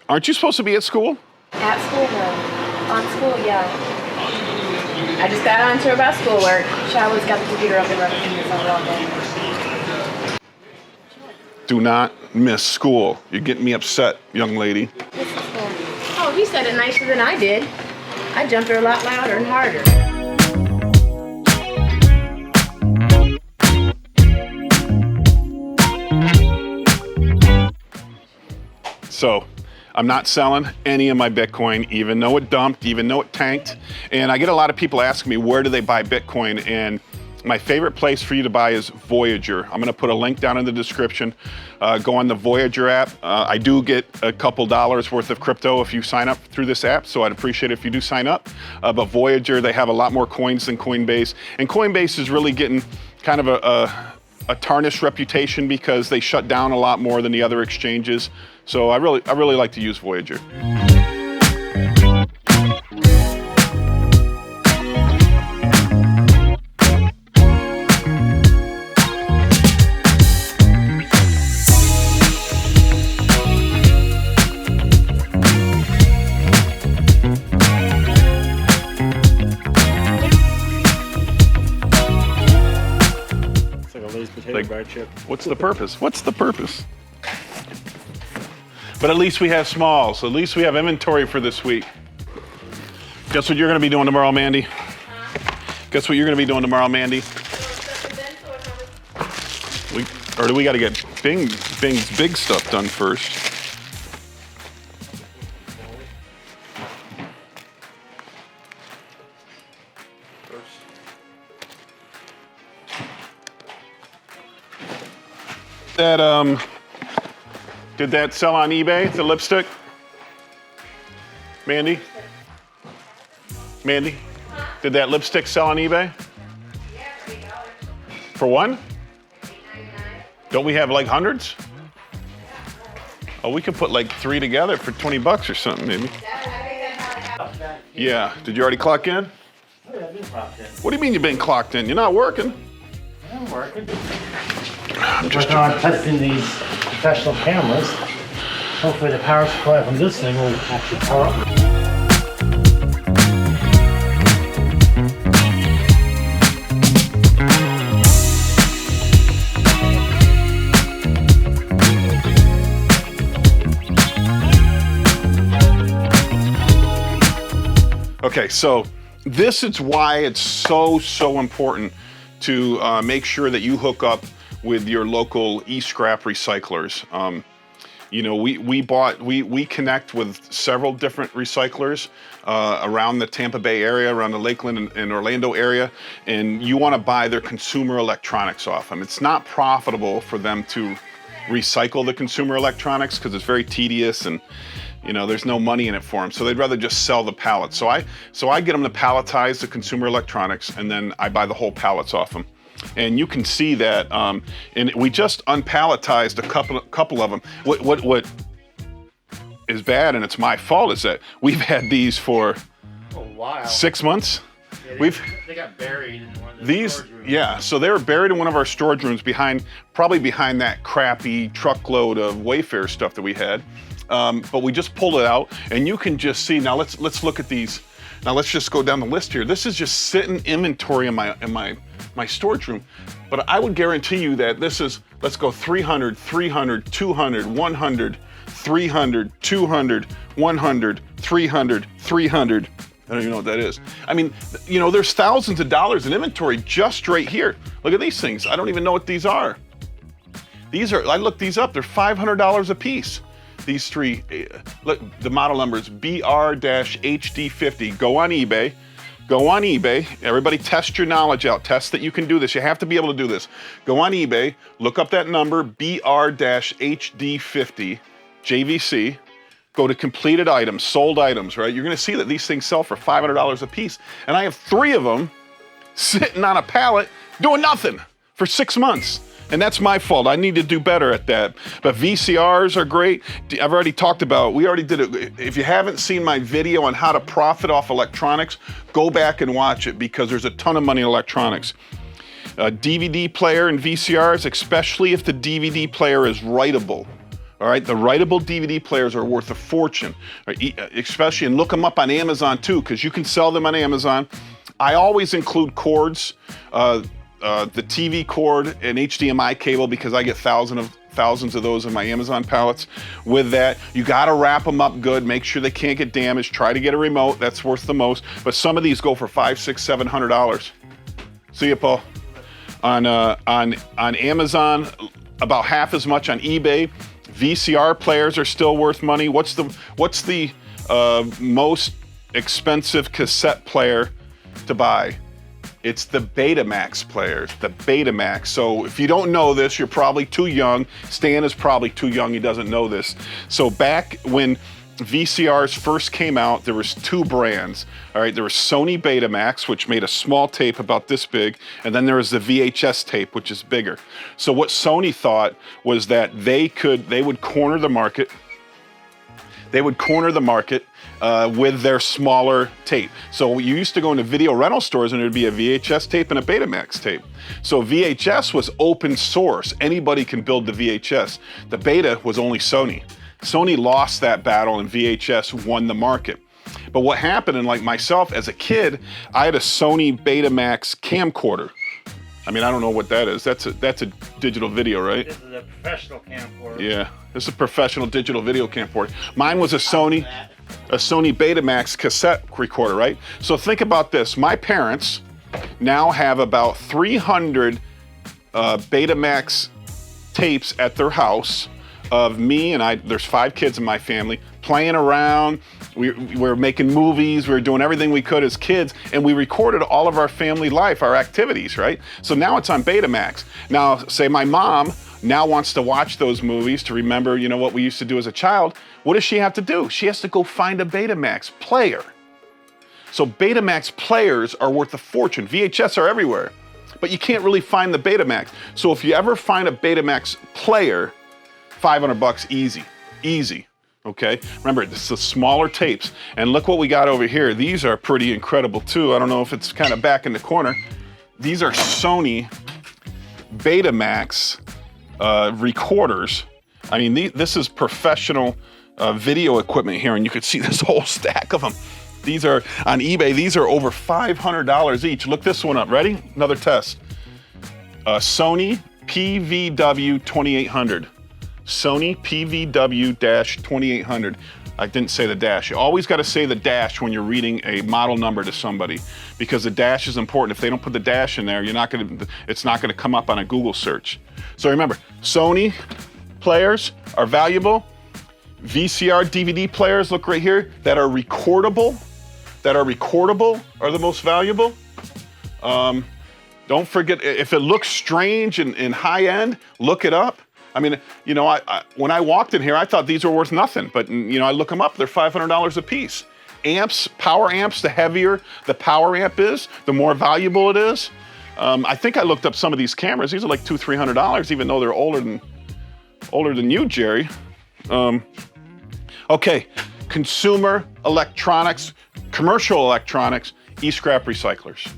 Aren't you supposed to be at school? At school, no. On school, yeah. I just got on to about schoolwork. Charlotte's got the computer up and running for me all day. Do not miss school. You're getting me upset, young lady. This is cool. Oh, he said it nicer than I did. I jumped her a lot louder and harder. So, I'm not selling any of my Bitcoin, even though it dumped, even though it tanked. And I get a lot of people asking me, where do they buy Bitcoin? And my favorite place for you to buy is Voyager. I'm gonna put a link down in the description. Go on the Voyager app. I do get a couple dollars worth of crypto if you sign up through this app, so I'd appreciate it if you do sign up. But Voyager, they have a lot more coins than Coinbase. And Coinbase is really getting kind of a tarnished reputation because they shut down a lot more than the other exchanges. So I really like to use Voyager. It's like a Lay's potato bar chip. What's the purpose? What's the purpose? But at least we have smalls. At least we have inventory for this week. Guess what you're gonna be doing tomorrow, Mandy? Guess what you're gonna be doing tomorrow, Mandy? Or do we gotta get Bing's big stuff done first? Did that sell on eBay, the lipstick? Mandy? Mandy? Did that lipstick sell on eBay? Yeah, $3. For one? $8.99. Don't we have like hundreds? Oh, we could put like 3 together for 20 bucks or something, maybe. Yeah, did you already clock in? Oh, yeah, I've been clocked in. What do you mean you've been clocked in? You're not working. I'm working. I'm just Working on testing these professional cameras. Hopefully the power supply from this thing will actually power up. Okay, so this is why it's so important to make sure that you hook up with your local e-scrap recyclers. You know, we connect with several different recyclers around the Tampa Bay area, around the Lakeland and Orlando area, and you want to buy their consumer electronics off them. It's not profitable for them to recycle the consumer electronics because it's very tedious and you know, there's no money in it for them, so they'd rather just sell the pallets. So I get them to palletize the consumer electronics, and then I buy the whole pallets off them. And you can see that, and we just unpalletized a couple of them. What is bad, and it's my fault, is that we've had these for a while. 6 months. Yeah, they got buried in one of the storage rooms. Yeah, so they were buried in one of our storage rooms probably behind that crappy truckload of Wayfair stuff that we had. But we just pulled it out, and you can just see. Now let's look at these. Now let's just go down the list here. This is just sitting inventory in my storage room. But I would guarantee you that this is, let's go 300, 300, 200, 100, 300, 200, 100, 300, 300. I don't even know what that is. I mean, you know, there's thousands of dollars in inventory just right here. Look at these things. I don't even know what these are. I looked these up. They're $500 a piece. These three, look, the model number is BR-HD50. Go on eBay. Everybody test your knowledge out. Test that you can do this. You have to be able to do this. Go on eBay, look up that number, BR-HD50, JVC. Go to completed items, sold items, right? You're gonna see that these things sell for $500 a piece. And I have 3 of them sitting on a pallet doing nothing for 6 months. And that's my fault. I need to do better at that. But VCRs are great. I've already talked about, we already did it. If you haven't seen my video on how to profit off electronics, go back and watch it because there's a ton of money in electronics. DVD player and VCRs, especially if the DVD player is writable. All right, the writable DVD players are worth a fortune, especially, and look them up on Amazon too, because you can sell them on Amazon. I always include cords, the TV cord and HDMI cable, because I get thousands of those in my Amazon pallets. With that, you gotta wrap them up good, make sure they can't get damaged, try to get a remote, that's worth the most. But some of these go for $500, $600, $700. See you, Paul. On Amazon, about half as much on eBay. VCR players are still worth money. What's the most expensive cassette player to buy? It's the Betamax players, the Betamax. So if you don't know this, you're probably too young. Stan is probably too young, he doesn't know this. So back when VCRs first came out, there was two brands. All right, there was Sony Betamax, which made a small tape about this big, and then there was the VHS tape, which is bigger. So what Sony thought was that they would corner the market. They would corner the market with their smaller tape. So you used to go into video rental stores and there'd be a VHS tape and a Betamax tape. So VHS was open source. Anybody can build the VHS. The Beta was only Sony. Sony lost that battle and VHS won the market. But what happened, and like myself as a kid, I had a Sony Betamax camcorder. I mean, I don't know what that is. That's a digital video, right? This is a professional camcorder. Yeah, this is a professional digital video camcorder. Mine was a Sony Betamax cassette recorder, right? So think about this. My parents now have about 300 Betamax tapes at their house of me and there's 5 kids in my family, playing around. We're making movies, we were doing everything we could as kids, and we recorded all of our family life, our activities, right? So now it's on Betamax. Now, say my mom now wants to watch those movies to remember, you know, what we used to do as a child. What does she have to do? She has to go find a Betamax player. So Betamax players are worth a fortune. VHS are everywhere, but you can't really find the Betamax. So if you ever find a Betamax player, $500 easy, okay? Remember, this is the smaller tapes. And look what we got over here. These are pretty incredible too. I don't know if it's kind of back in the corner. These are Sony Betamax recorders. I mean, this is professional video equipment here, and you could see this whole stack of them. These are on eBay. These are over $500 each. Look this one up. Ready? Another test. Sony PVW 2800. Sony PVW-2800. I didn't say the dash. You always got to say the dash when you're reading a model number to somebody, because the dash is important. If they don't put the dash in there, it's not going to come up on a Google search. So remember, Sony players are valuable. VCR DVD players, look right here, that are recordable are the most valuable. Don't forget, if it looks strange and high end, look it up. I mean, you know, when I walked in here, I thought these were worth nothing, but you know, I look them up, they're $500 a piece. Amps, power amps, the heavier the power amp is, the more valuable it is. I think I looked up some of these cameras. These are like $200, $300, even though they're older than you, Jerry. Okay, consumer electronics, commercial electronics, e-scrap recyclers.